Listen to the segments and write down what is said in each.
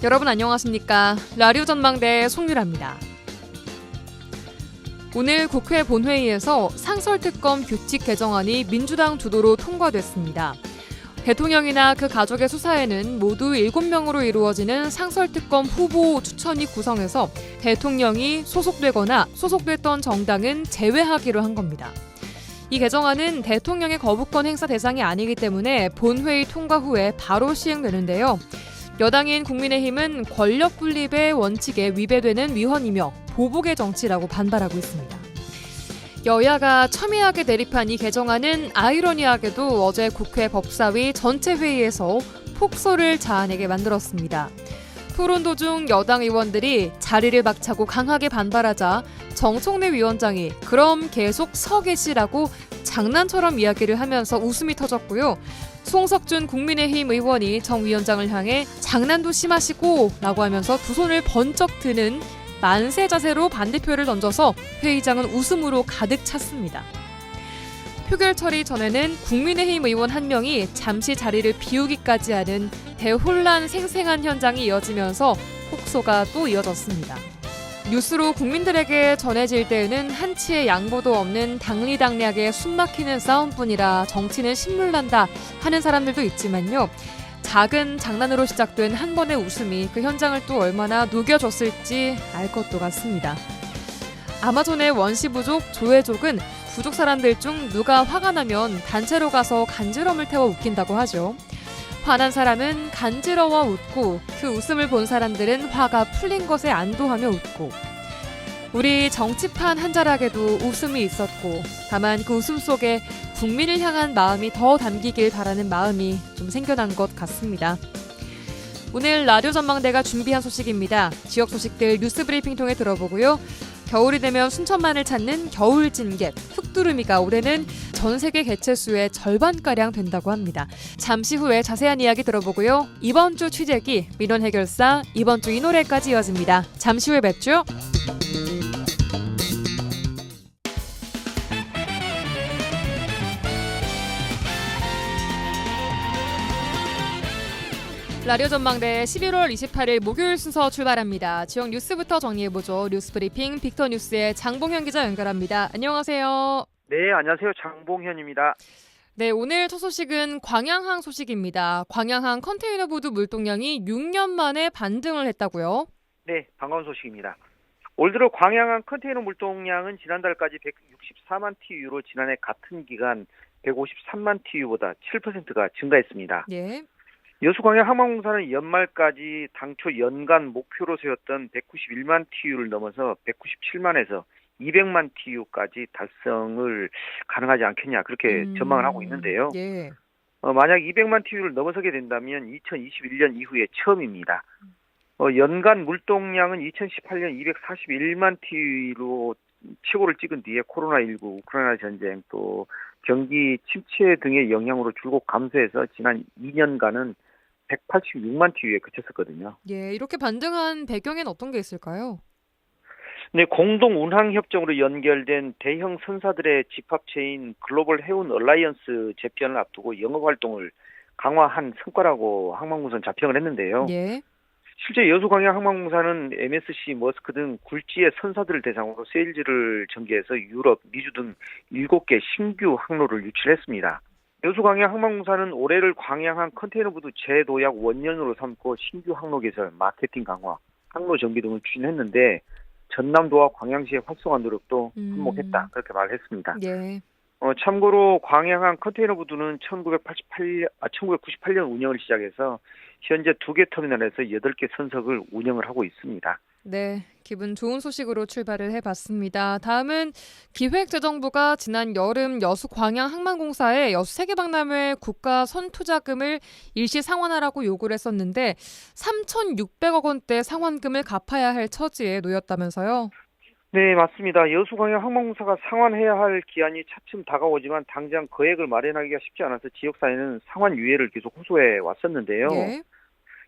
여러분 안녕하십니까? 라디오 전망대 송유라입니다. 오늘 국회 본회의에서 상설특검 규칙 개정안이 민주당 주도로 통과됐습니다. 대통령이나 그 가족의 수사에는 모두 7명으로 이루어지는 상설특검 후보 추천이 구성해서 대통령이 소속되거나 소속됐던 정당은 제외하기로 한 겁니다. 이 개정안은 대통령의 거부권 행사 대상이 아니기 때문에 본회의 통과 후에 바로 시행되는데요. 여당인 국민의힘은 권력 분립의 원칙에 위배되는 위헌이며 보복의 정치라고 반발하고 있습니다. 여야가 첨예하게 대립한 이 개정안은 아이러니하게도 어제 국회 법사위 전체 회의에서 폭소를 자아내게 만들었습니다. 토론 도중 여당 의원들이 자리를 박차고 강하게 반발하자 정청래 위원장이 그럼 계속 서 계시라고 장난처럼 이야기를 하면서 웃음이 터졌고요. 송석준 국민의힘 의원이 정 위원장을 향해 장난도 심하시고 라고 하면서 두 손을 번쩍 드는 만세 자세로 반대표를 던져서 회의장은 웃음으로 가득 찼습니다. 표결 처리 전에는 국민의힘 의원 한 명이 잠시 자리를 비우기까지 하는 대혼란 생생한 현장이 이어지면서 폭소가 또 이어졌습니다. 뉴스로 국민들에게 전해질 때에는 한치의 양보도 없는 당리당략에 숨막히는 싸움뿐이라 정치는 신물난다 하는 사람들도 있지만요. 작은 장난으로 시작된 한 번의 웃음이 그 현장을 또 얼마나 녹여줬을지 알 것도 같습니다. 아마존의 원시부족 조회족은 부족 사람들 중 누가 화가 나면 단체로 가서 간지럼을 태워 웃긴다고 하죠. 화난 사람은 간지러워 웃고 그 웃음을 본 사람들은 화가 풀린 것에 안도하며 웃고 우리 정치판 한 자락에도 웃음이 있었고 다만 그 웃음 속에 국민을 향한 마음이 더 담기길 바라는 마음이 좀 생겨난 것 같습니다. 오늘 라디오 전망대가 준비한 소식입니다. 지역 소식들 뉴스 브리핑 통해 들어보고요. 겨울이 되면 순천만을 찾는 겨울 진갯, 흑두루미가 올해는 전 세계 개체수의 절반가량 된다고 합니다. 잠시 후에 자세한 이야기 들어보고요. 이번 주 취재기, 민원 해결사, 이번 주 이 노래까지 이어집니다. 잠시 후에 뵙죠. 라디오 전망대 11월 28일 목요일 순서 출발합니다. 지역 뉴스부터 정리해보죠. 뉴스브리핑 빅터뉴스의 장봉현 기자 연결합니다. 안녕하세요. 네, 안녕하세요. 장봉현입니다. 네, 오늘 첫 소식은 광양항 소식입니다. 광양항 컨테이너보드 물동량이 6년 만에 반등을 했다고요? 네, 반가운 소식입니다. 올 들어 광양항 컨테이너 물동량은 지난달까지 164만 TU로 지난해 같은 기간 153만 TU보다 7%가 증가했습니다. 예. 여수광양 항만공사는 연말까지 당초 연간 목표로 세웠던 191만 TU를 넘어서 197만에서 200만 TU까지 달성을 가능하지 않겠냐 그렇게 전망을 하고 있는데요. 예. 만약 200만 TU를 넘어서게 된다면 2021년 이후에 처음입니다. 연간 물동량은 2018년 241만 TU로 최고를 찍은 뒤에 코로나19, 우크라이나 전쟁, 또 경기 침체 등의 영향으로 줄곧 감소해서 지난 2년간은 186만 TU에 그쳤었거든요. 예, 이렇게 반등한 배경엔 어떤 게 있을까요? 네, 공동 운항 협정으로 연결된 대형 선사들의 집합체인 글로벌 해운 얼라이언스 재편을 앞두고 영업 활동을 강화한 성과라고 항만공사는 자평을 했는데요. 예. 실제 여수광양 항만공사는 MSC, 머스크 등 굴지의 선사들을 대상으로 세일즈를 전개해서 유럽, 미주 등 7개 신규 항로를 유치했습니다. 여수광양 항만공사는 올해를 광양항 컨테이너보드 재도약 원년으로 삼고 신규 항로 개설, 마케팅 강화, 항로 정비 등을 추진했는데 전남도와 광양시의 활성화 노력도 한몫했다 그렇게 말했습니다. 예. 참고로 광양항 컨테이너보드는 1998년 운영을 시작해서 현재 2개 터미널에서 8개 선석을 운영을 하고 있습니다. 네, 기분 좋은 소식으로 출발을 해봤습니다. 다음은 기획재정부가 지난 여름 여수광양항만공사에 여수 세계박람회 국가 선투자금을 일시 상환하라고 요구를 했었는데 3,600억 원대 상환금을 갚아야 할 처지에 놓였다면서요? 네, 맞습니다. 여수광양 항만공사가 상환해야 할 기한이 차츰 다가오지만 당장 거액을 마련하기가 쉽지 않아서 지역사회는 상환 유예를 계속 호소해 왔었는데요. 예.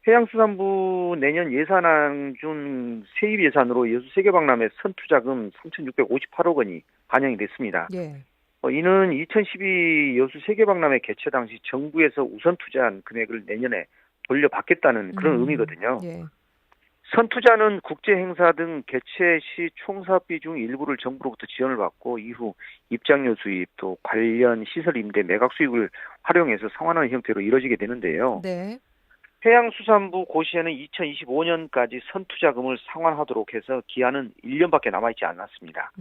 해양수산부 내년 예산안 중 세입 예산으로 여수 세계박람회 선투자금 3,658억 원이 반영이 됐습니다. 예. 이는 2012 여수 세계박람회 개최 당시 정부에서 우선 투자한 금액을 내년에 돌려받겠다는 그런 의미거든요. 예. 선투자는 국제 행사 등 개최 시 총사업비 중 일부를 정부로부터 지원을 받고 이후 입장료 수입 또 관련 시설 임대 매각 수익을 활용해서 상환하는 형태로 이뤄지게 되는데요. 네. 해양수산부 고시에는 2025년까지 선투자금을 상환하도록 해서 기한은 1년밖에 남아있지 않았습니다.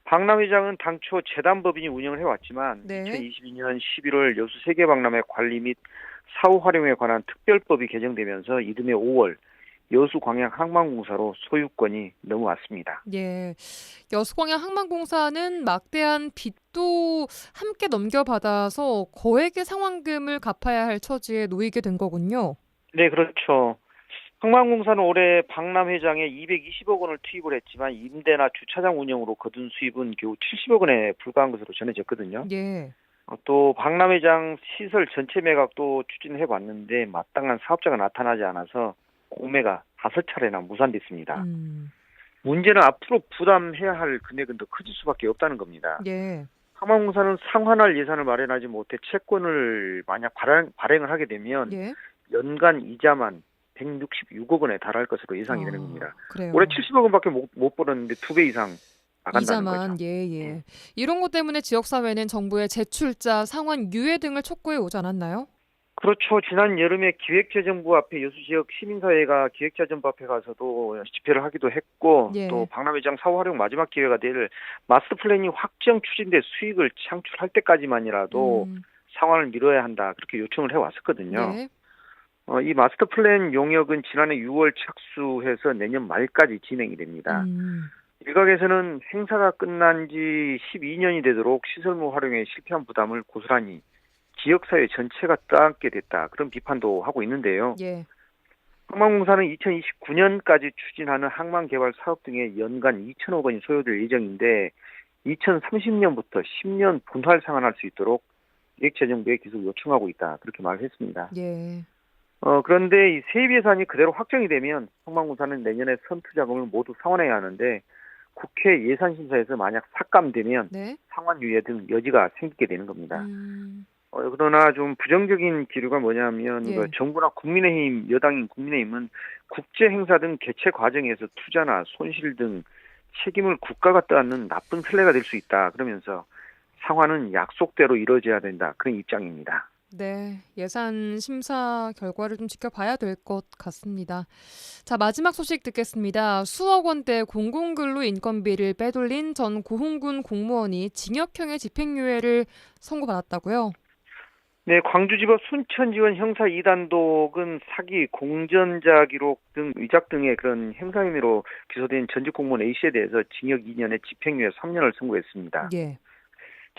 박람회장은 당초 재단법인이 운영을 해왔지만 네. 2022년 11월 여수 세계박람회 관리 및 사후 활용에 관한 특별법이 개정되면서 이듬해 5월 여수광양항만공사로 소유권이 넘어왔습니다. 예. 여수광양 항만공사는 막대한 빚도 함께 넘겨받아서 거액의 상환금을 갚아야 할 처지에 놓이게 된 거군요. 네, 그렇죠. 항만공사는 올해 박람회장에 220억 원을 투입을 했지만 임대나 주차장 운영으로 거둔 수입은 겨우 70억 원에 불과한 것으로 전해졌거든요. 예. 또 박람회장 시설 전체 매각도 추진해 봤는데 마땅한 사업자가 나타나지 않아서 공매가 5차례나 무산됐습니다. 문제는 앞으로 부담해야 할 금액은 더 커질 수밖에 없다는 겁니다. 예. 항만공사는 상환할 예산을 마련하지 못해 채권을 만약 발행을 하게 되면 예. 연간 이자만 166억 원에 달할 것으로 예상이 되는 겁니다. 그래요. 올해 70억 원밖에 못 벌었는데 2배 이상 나간다는 이자만 거죠. 예. 이런 것 때문에 지역사회는 정부의 재출자, 상환 유예 등을 촉구해 오지 않았나요? 그렇죠. 지난 여름에 기획재정부 앞에 여수 지역 시민사회가 기획재정부 앞에 가서도 집회를 하기도 했고 예. 또 박람회장 사후 활용 마지막 기회가 될 마스터 플랜이 확정 추진돼 수익을 창출할 때까지만이라도 상환을 미뤄야 한다. 그렇게 요청을 해왔었거든요. 네. 이 마스터 플랜 용역은 지난해 6월 착수해서 내년 말까지 진행이 됩니다. 일각에서는 행사가 끝난 지 12년이 되도록 시설물 활용에 실패한 부담을 고스란히 지역사회 전체가 떠안게 됐다. 그런 비판도 하고 있는데요. 예. 항만공사는 2029년까지 추진하는 항만개발 사업 등에 연간 2천억 원이 소요될 예정인데 2030년부터 10년 분할 상환할 수 있도록 기획재정부에 계속 요청하고 있다. 그렇게 말을 했습니다. 예. 그런데 이 세입 예산이 그대로 확정이 되면 항만공사는 내년에 선투자금을 모두 상환해야 하는데 국회 예산심사에서 만약 삭감되면 네. 상환 유예 등 여지가 생기게 되는 겁니다. 그러나 좀 부정적인 기류가 뭐냐면 예. 정부나 국민의힘, 여당인 국민의힘은 국제 행사 등 개최 과정에서 투자나 손실 등 책임을 국가가 떠안는 나쁜 선례가 될 수 있다. 그러면서 상환은 약속대로 이루어져야 된다. 그런 입장입니다. 네, 예산 심사 결과를 좀 지켜봐야 될 것 같습니다. 자, 마지막 소식 듣겠습니다. 수억 원대 공공근로 인건비를 빼돌린 전 고흥군 공무원이 징역형의 집행유예를 선고받았다고요? 네, 광주지법 순천지원 형사 2단독은 사기, 공전자 기록 등 위작 등의 그런 행사 혐의로 기소된 전직 공무원 A씨에 대해서 징역 2년에 집행유예 3년을 선고했습니다. 예.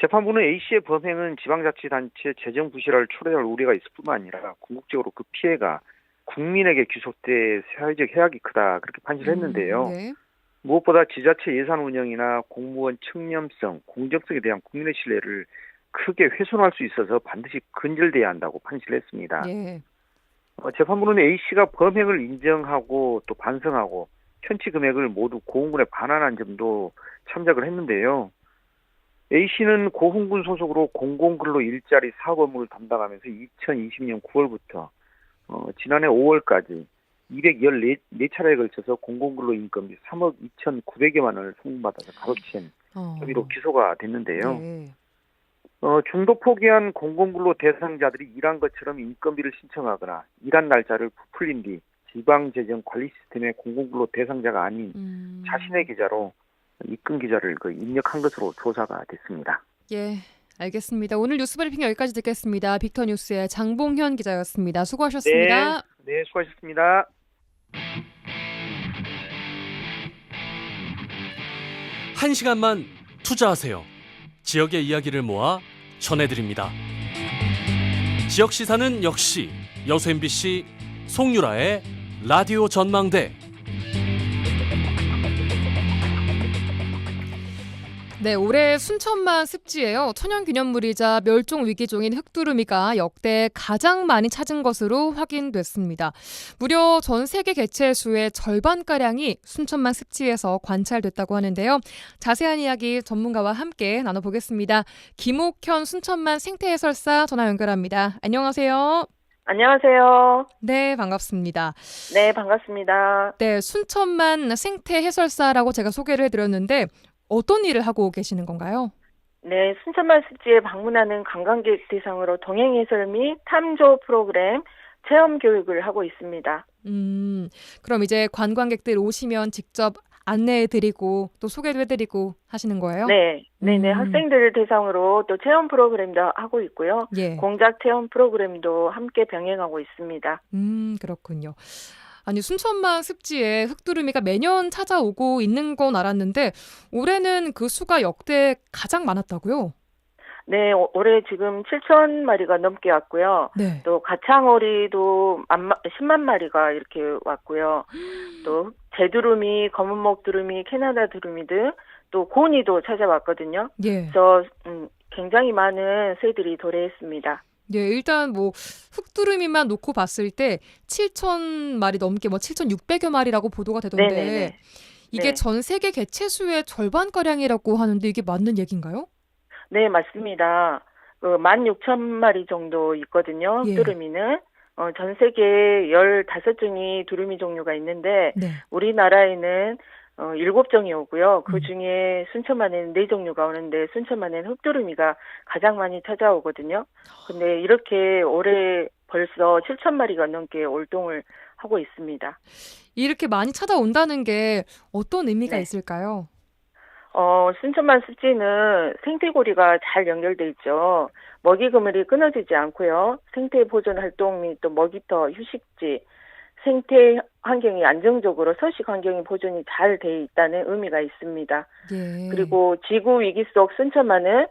재판부는 A씨의 범행은 지방자치단체 재정 부실화를 초래할 우려가 있을 뿐만 아니라 궁극적으로 그 피해가 국민에게 귀속돼 사회적 해악이 크다 그렇게 판시를 했는데요. 네. 무엇보다 지자체 예산 운영이나 공무원 청렴성, 공정성에 대한 국민의 신뢰를 크게 훼손할 수 있어서 반드시 근절돼야 한다고 판시를 했습니다. 예. 재판부는 A씨가 범행을 인정하고 또 반성하고 편취 금액을 모두 고흥군에 반환한 점도 참작을 했는데요. A씨는 고흥군 소속으로 공공근로 일자리 사업 업무를 담당하면서 2020년 9월부터 지난해 5월까지 214차례에 걸쳐서 공공근로 인건비 3억 2,900여만 원을 송금받아서 가로챈 혐의로 기소가 됐는데요. 네. 중도 포기한 공공근로 대상자들이 일한 것처럼 인건비를 신청하거나 일한 날짜를 부풀린 뒤 지방재정관리 시스템의 공공근로 대상자가 아닌 자신의 계좌로 입금 계좌를 입력한 것으로 조사가 됐습니다. 예, 알겠습니다. 오늘 뉴스 브리핑 여기까지 듣겠습니다. 빅터뉴스의 장봉현 기자였습니다. 수고하셨습니다. 네, 수고하셨습니다. 한 시간만 투자하세요. 지역의 이야기를 모아 전해드립니다. 지역 시사는 역시 여수 MBC 송유라의 라디오 전망대. 네, 올해 순천만 습지에요. 천연기념물이자 멸종위기종인 흑두루미가 역대 가장 많이 찾은 것으로 확인됐습니다. 무려 전 세계 개체 수의 절반가량이 순천만 습지에서 관찰됐다고 하는데요. 자세한 이야기 전문가와 함께 나눠보겠습니다. 김옥현 순천만 생태해설사 전화 연결합니다. 안녕하세요. 안녕하세요. 네, 반갑습니다. 네, 반갑습니다. 네, 순천만 생태 해설사라고 제가 소개를 해드렸는데 어떤 일을 하고 계시는 건가요? 네, 순천만 습지에 방문하는 관광객 대상으로 동행 해설 및 탐조 프로그램 체험 교육을 하고 있습니다. 그럼 이제 관광객들 오시면 직접 안내해드리고 또 소개도 해드리고 하시는 거예요? 네, 네네, 음, 학생들을 대상으로 또 체험 프로그램도 하고 있고요. 예. 공작 체험 프로그램도 함께 병행하고 있습니다. 그렇군요. 아니, 순천만 습지에 흑두루미가 매년 찾아오고 있는 건 알았는데 올해는 그 수가 역대 가장 많았다고요? 네, 올해 지금 7천 마리가 넘게 왔고요. 네. 또 가창오리도 10만 마리가 이렇게 왔고요. 또 제두루미, 검은목 두루미, 캐나다 두루미 등 또 고니도 찾아왔거든요. 예. 그래서 굉장히 많은 새들이 도래했습니다. 예, 일단 뭐 흑두루미만 놓고 봤을 때 7천 마리 넘게 뭐 7,600여 마리라고 보도가 되던데 네네네. 이게 네. 전 세계 개체수의 절반가량이라고 하는데 이게 맞는 얘기인가요? 네, 맞습니다. 16,000마리 정도 있거든요. 예. 흑두루미는. 전 세계에 15종이 두루미 종류가 있는데 네. 우리나라에는 7종이 오고요. 그 음. 중에 순천만에는 4종류가 오는데 순천만에는 흑두루미가 가장 많이 찾아오거든요. 근데 이렇게 올해 벌써 7,000마리가 넘게 올동을 하고 있습니다. 이렇게 많이 찾아온다는 게 어떤 의미가 네. 있을까요? 순천만 습지는 생태고리가 잘 연결돼 있죠. 먹이 그물이 끊어지지 않고요. 생태 보존 활동 및 또 먹이터, 휴식지, 생태 환경이 안정적으로 서식 환경이 보존이 잘 돼 있다는 의미가 있습니다. 예. 그리고 지구 위기 속 순천만은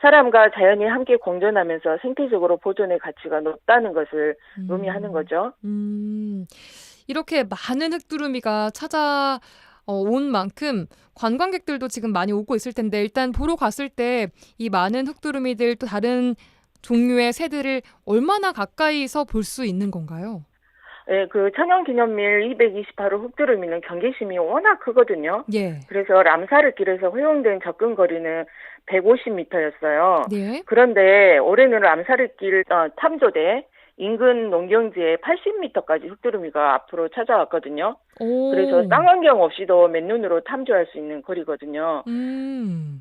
사람과 자연이 함께 공존하면서 생태적으로 보존의 가치가 높다는 것을 의미하는 거죠. 이렇게 많은 흑두루미가 찾아온 만큼 관광객들도 지금 많이 오고 있을 텐데 일단 보러 갔을 때 이 많은 흑두루미들 또 다른 종류의 새들을 얼마나 가까이서 볼 수 있는 건가요? 네, 그 천연기념밀 228호 흑두루미는 경계심이 워낙 크거든요. 예. 그래서 람사르 길에서 허용된 접근 거리는 150m였어요. 네. 그런데 올해는 람사르 길 탐조대 인근 농경지에 80m까지 흑두루미가 앞으로 찾아왔거든요. 오. 그래서 쌍안경 없이도 맨눈으로 탐조할 수 있는 거리거든요.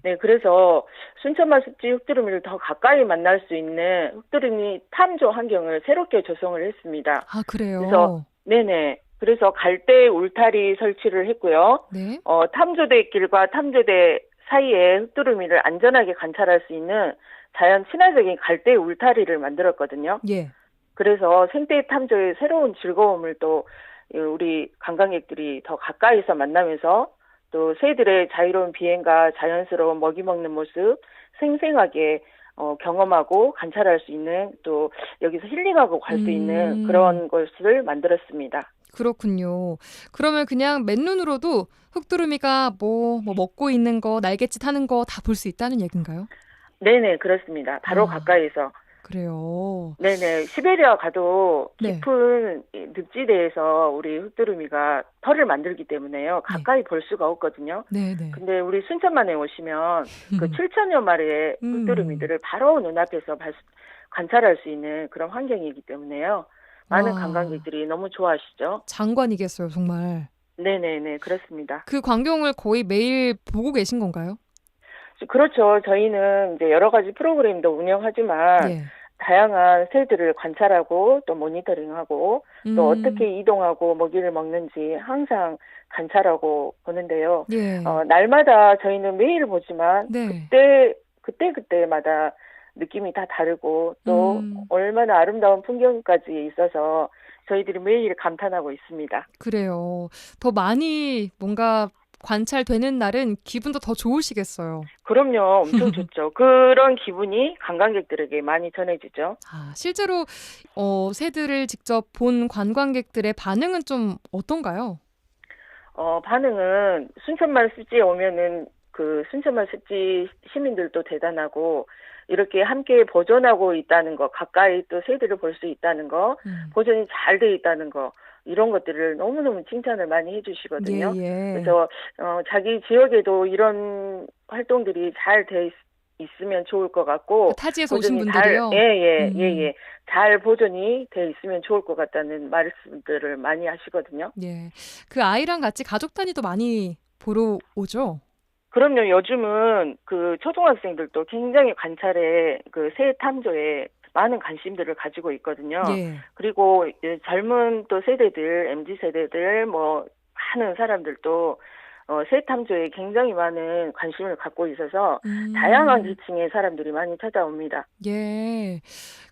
네, 그래서 순천만 습지 흑두루미를 더 가까이 만날 수 있는 흑두루미 탐조 환경을 새롭게 조성을 했습니다. 아, 그래요? 그래서 네네. 그래서 갈대 울타리 설치를 했고요. 네. 탐조대 길과 탐조대 사이에 흑두루미를 안전하게 관찰할 수 있는 자연 친화적인 갈대 울타리를 만들었거든요. 예. 그래서 생태 탐조의 새로운 즐거움을 또 우리 관광객들이 더 가까이서 만나면서 또 새들의 자유로운 비행과 자연스러운 먹이 먹는 모습 생생하게 경험하고 관찰할 수 있는 또 여기서 힐링하고 갈 수 있는 그런 것을 만들었습니다. 그렇군요. 그러면 그냥 맨눈으로도 흑두루미가 뭐 먹고 있는 거, 날갯짓 하는 거 다 볼 수 있다는 얘기인가요? 네네, 그렇습니다. 바로 가까이서. 그래요. 네네, 시베리아 가도 네. 깊은 늪지대에서 우리 흑두루미가 털을 만들기 때문에요. 가까이 볼 수가 없거든요. 네네. 근데 우리 순천만에 오시면 그 7천여 마리의 흑두루미들을 바로 눈앞에서 관찰할 수 있는 그런 환경이기 때문에요. 많은 와. 관광객들이 너무 좋아하시죠. 장관이겠어요, 정말. 네네네, 그렇습니다. 그 광경을 거의 매일 보고 계신 건가요? 그렇죠. 저희는 이제 여러 가지 프로그램도 운영하지만 예. 다양한 새들을 관찰하고 또 모니터링하고 또 어떻게 이동하고 먹이를 먹는지 항상 관찰하고 보는데요. 예. 날마다 저희는 매일 보지만 네. 그때마다 느낌이 다 다르고 또 음. 얼마나 아름다운 풍경까지 있어서 저희들이 매일 감탄하고 있습니다. 그래요. 더 많이 뭔가 관찰되는 날은 기분도 더 좋으시겠어요. 그럼요. 엄청 좋죠. 그런 기분이 관광객들에게 많이 전해지죠. 아, 실제로 새들을 직접 본 관광객들의 반응은 좀 어떤가요? 반응은 순천만 습지에 오면은 그 순천만 습지 시민들도 대단하고 이렇게 함께 보존하고 있다는 거, 가까이 또 새들을 볼 수 있다는 거, 보존이 잘 돼 있다는 거, 이런 것들을 너무너무 칭찬을 많이 해주시거든요. 예. 그래서 자기 지역에도 이런 활동들이 잘 돼 있으면 좋을 것 같고 타지에서 오신 보존이 분들이요? 잘 보존이 돼 있으면 좋을 것 같다는 말씀들을 많이 하시거든요. 예. 그 아이랑 같이 가족 단위도 많이 보러 오죠? 그럼요. 요즘은 그 초등학생들도 굉장히 관찰에 그 새 탐조에 많은 관심들을 가지고 있거든요. 예. 그리고 이제 젊은 또 세대들, MZ 세대들 뭐 많은 사람들도 새 탐조에 굉장히 많은 관심을 갖고 있어서 다양한 계층의 사람들이 많이 찾아옵니다. 예.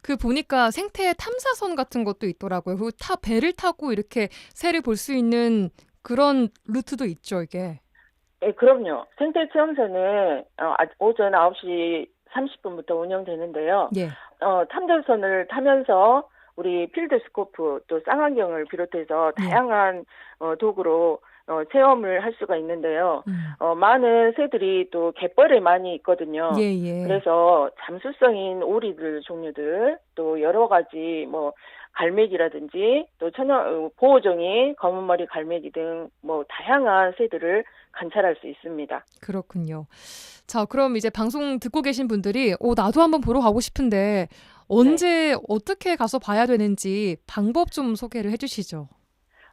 그 보니까 생태 탐사선 같은 것도 있더라고요. 그 배를 타고 이렇게 새를 볼 수 있는 그런 루트도 있죠, 이게. 예, 그럼요. 생태 체험소는 오전 9시 30분부터 운영되는데요. 예. 탐정선을 타면서 우리 필드 스코프 또 쌍안경을 비롯해서 예. 다양한 도구로 체험을 할 수가 있는데요. 음. 많은 새들이 또 갯벌에 많이 있거든요. 예, 예. 그래서 잠수성인 오리들 종류들 또 여러 가지 뭐 갈매기라든지 또 보호종이 검은머리 갈매기 등 뭐 다양한 새들을 관찰할 수 있습니다. 그렇군요. 자, 그럼 이제 방송 듣고 계신 분들이 나도 한번 보러 가고 싶은데 언제 어떻게 가서 봐야 되는지 방법 좀 소개를 해주시죠.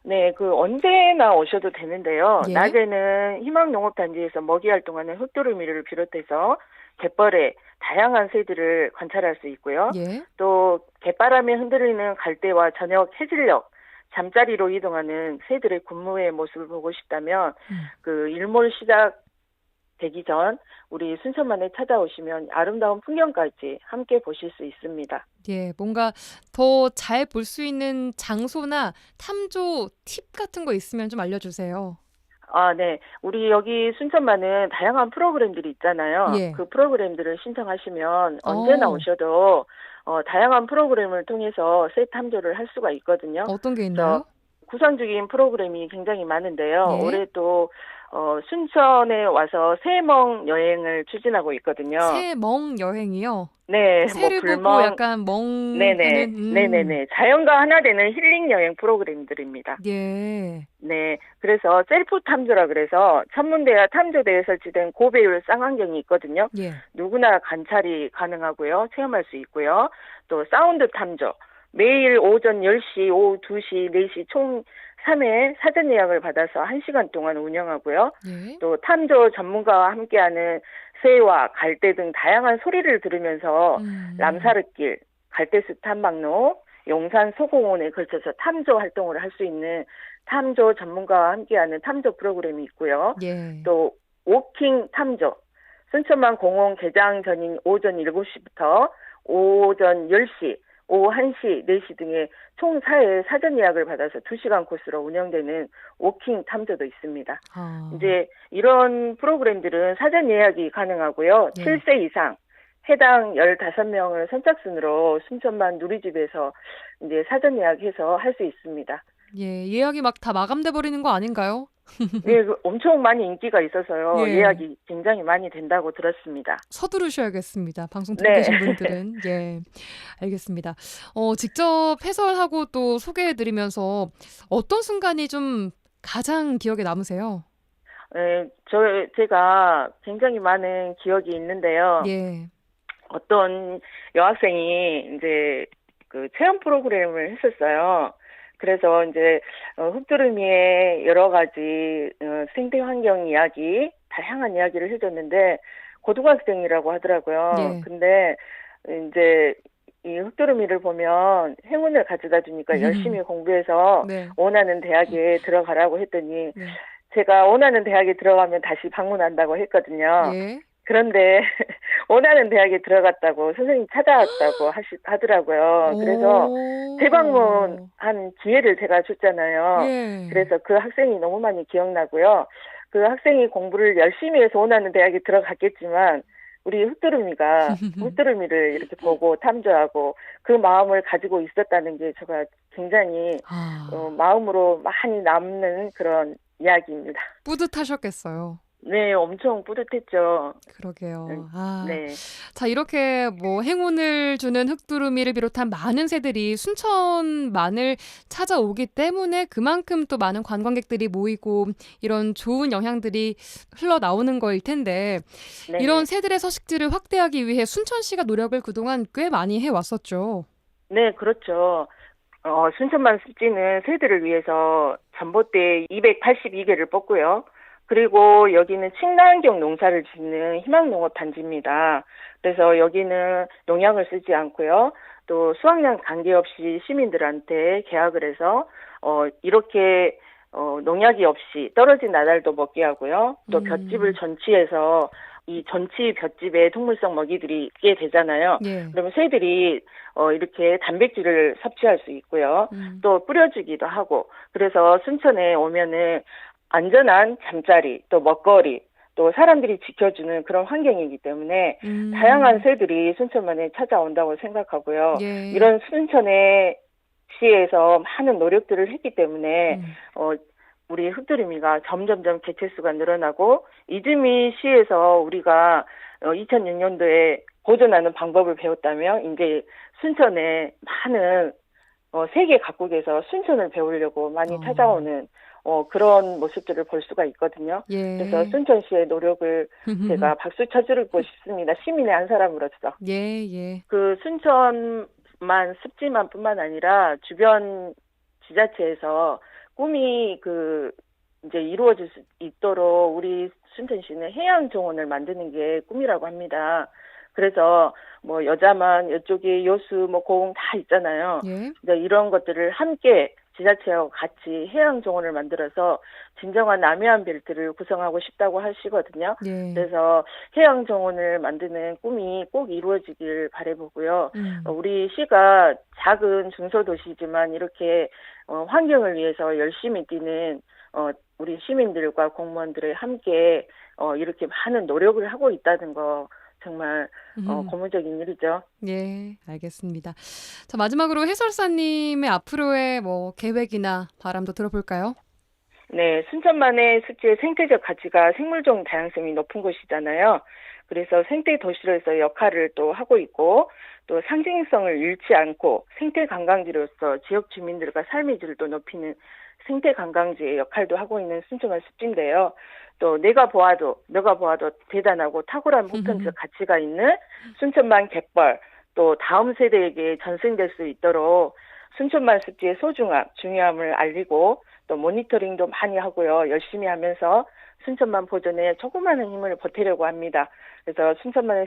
네, 언제나 오셔도 되는데요. 예. 낮에는 희망농업단지에서 먹이 활동하는 흑도루미를 비롯해서 갯벌에 다양한 새들을 관찰할 수 있고요. 예. 또 갯바람에 흔들리는 갈대와 저녁 해질녘 잠자리로 이동하는 새들의 군무의 모습을 보고 싶다면 그 일몰 시작되기 전 우리 순천만에 찾아오시면 아름다운 풍경까지 함께 보실 수 있습니다. 예, 뭔가 더 잘 볼 수 있는 장소나 탐조 팁 같은 거 있으면 좀 알려주세요. 네. 우리 여기 순천만은 다양한 프로그램들이 있잖아요. 예. 그 프로그램들을 신청하시면 언제나 오셔도 다양한 프로그램을 통해서 새 탐조를 할 수가 있거든요. 어떤 게 있나요? 구성적인 프로그램이 굉장히 많은데요. 예. 올해 또 순천에 와서 새멍 여행을 추진하고 있거든요. 새멍 여행이요? 네, 새를 보고 불멍, 약간 네네, 네네네. 자연과 하나 되는 힐링 여행 프로그램들입니다. 예. 네, 그래서 셀프 탐조라 그래서 천문대와 탐조대에 설치된 고배율 쌍안경이 있거든요. 예. 누구나 관찰이 가능하고요. 체험할 수 있고요. 또 사운드 탐조. 매일 오전 10시, 오후 2시, 4시 총 3회 사전 예약을 받아서 1시간 동안 운영하고요. 예. 또 탐조 전문가와 함께하는 새와 갈대 등 다양한 소리를 들으면서 람사르길, 갈대숲 탐방로, 용산 소공원에 걸쳐서 탐조 활동을 할 수 있는 탐조 전문가와 함께하는 탐조 프로그램이 있고요. 예. 또 워킹 탐조, 순천만 공원 개장 전인 오전 7시부터 오전 10시, 오후 1시, 4시 등의 총 4회 사전 예약을 받아서 2시간 코스로 운영되는 워킹 탐조도 있습니다. 이제 이런 프로그램들은 사전 예약이 가능하고요. 예. 7세 이상 해당 15명을 선착순으로 순천만 누리집에서 이제 사전 예약해서 할 수 있습니다. 예, 예약이 막 다 마감돼 버리는 거 아닌가요? 네, 엄청 많이 인기가 있어서요. 예. 예약이 굉장히 많이 된다고 들었습니다. 서두르셔야겠습니다. 방송 듣고 네. 계신 분들은. 예, 알겠습니다. 직접 해설하고 또 소개해드리면서 어떤 순간이 좀 가장 기억에 남으세요? 네, 제가 굉장히 많은 기억이 있는데요. 예. 어떤 여학생이 이제 그 체험 프로그램을 했었어요. 그래서 이제 흑두루미의 여러 가지 생태 환경 이야기, 다양한 이야기를 해줬는데 고등학생이라고 하더라고요. 예. 근데 이제 이 흑두루미를 보면 행운을 가져다 주니까 열심히 공부해서 네. 원하는 대학에 들어가라고 했더니 네. 제가 원하는 대학에 들어가면 다시 방문한다고 했거든요. 예. 그런데 원하는 대학에 들어갔다고 선생님이 찾아왔다고 하더라고요. 그래서 재방문한 기회를 제가 줬잖아요. 예. 그래서 그 학생이 너무 많이 기억나고요. 그 학생이 공부를 열심히 해서 원하는 대학에 들어갔겠지만 우리 흑두루미가 흑두루미를 이렇게 보고 탐조하고 그 마음을 가지고 있었다는 게 제가 굉장히 마음으로 많이 남는 그런 이야기입니다. 뿌듯하셨겠어요. 네, 엄청 뿌듯했죠. 그러게요. 네. 자, 이렇게 뭐 행운을 주는 흑두루미를 비롯한 많은 새들이 순천만을 찾아오기 때문에 그만큼 또 많은 관광객들이 모이고 이런 좋은 영향들이 흘러나오는 거일 텐데 네. 이런 새들의 서식지를 확대하기 위해 순천시가 노력을 그동안 꽤 많이 해왔었죠. 네, 그렇죠. 순천만 습지는 새들을 위해서 전봇대 282개를 뽑고요. 그리고 여기는 친환경 농사를 짓는 희망농업 단지입니다. 그래서 여기는 농약을 쓰지 않고요. 또 수확량 관계없이 시민들한테 계약을 해서 이렇게 농약이 없이 떨어진 나달도 먹게 하고요. 또 볏짚을 전치해서 이 전치 볏짚에 동물성 먹이들이 있게 되잖아요. 예. 그러면 새들이 이렇게 단백질을 섭취할 수 있고요. 또 뿌려주기도 하고 그래서 순천에 오면은 안전한 잠자리, 또 먹거리, 또 사람들이 지켜주는 그런 환경이기 때문에 다양한 새들이 순천만에 찾아온다고 생각하고요. 예. 이런 순천의 시에서 많은 노력들을 했기 때문에 우리 흑두루미가 점점점 개체수가 늘어나고 이즈미 시에서 우리가 2006년도에 보존하는 방법을 배웠다면 이제 순천에 많은 세계 각국에서 순천을 배우려고 많이 찾아오는 그런 모습들을 볼 수가 있거든요. 예. 그래서 순천시의 노력을 제가 박수 쳐주고 싶습니다. 시민의 한 사람으로서. 예, 예. 그 순천만 습지만뿐만 아니라 주변 지자체에서 꿈이 이제 이루어질 수 있도록 우리 순천시는 해양 정원을 만드는 게 꿈이라고 합니다. 그래서 뭐 여자만 이쪽에 여수 뭐 고흥 다 있잖아요. 예. 이런 것들을 함께 지자체하고 같이 해양 정원을 만들어서 진정한 남해안 벨트를 구성하고 싶다고 하시거든요. 예. 그래서 해양 정원을 만드는 꿈이 꼭 이루어지길 바라보고요. 우리 시가 작은 중소도시지만 이렇게 환경을 위해서 열심히 뛰는 우리 시민들과 공무원들이 함께 이렇게 많은 노력을 하고 있다는 거 정말 고무적인 일이죠. 예, 알겠습니다. 자, 마지막으로 해설사님의 앞으로의 뭐 계획이나 바람도 들어볼까요? 네, 순천만의 습지의 생태적 가치가 생물종 다양성이 높은 곳이잖아요. 그래서 생태 도시로서 역할을 또 하고 있고 또 상징성을 잃지 않고 생태 관광지로서 지역 주민들과 삶의 질도 높이는 생태 관광지의 역할도 하고 있는 순천만 습지인데요. 또 너가 보아도 대단하고 탁월한 보편적 가치가 있는 순천만 갯벌 또 다음 세대에게 전승될 수 있도록 순천만 습지의 소중함, 중요함을 알리고 또 모니터링도 많이 하고요. 열심히 하면서 순천만 보존에 조그마한 힘을 보태려고 합니다. 그래서 순천만의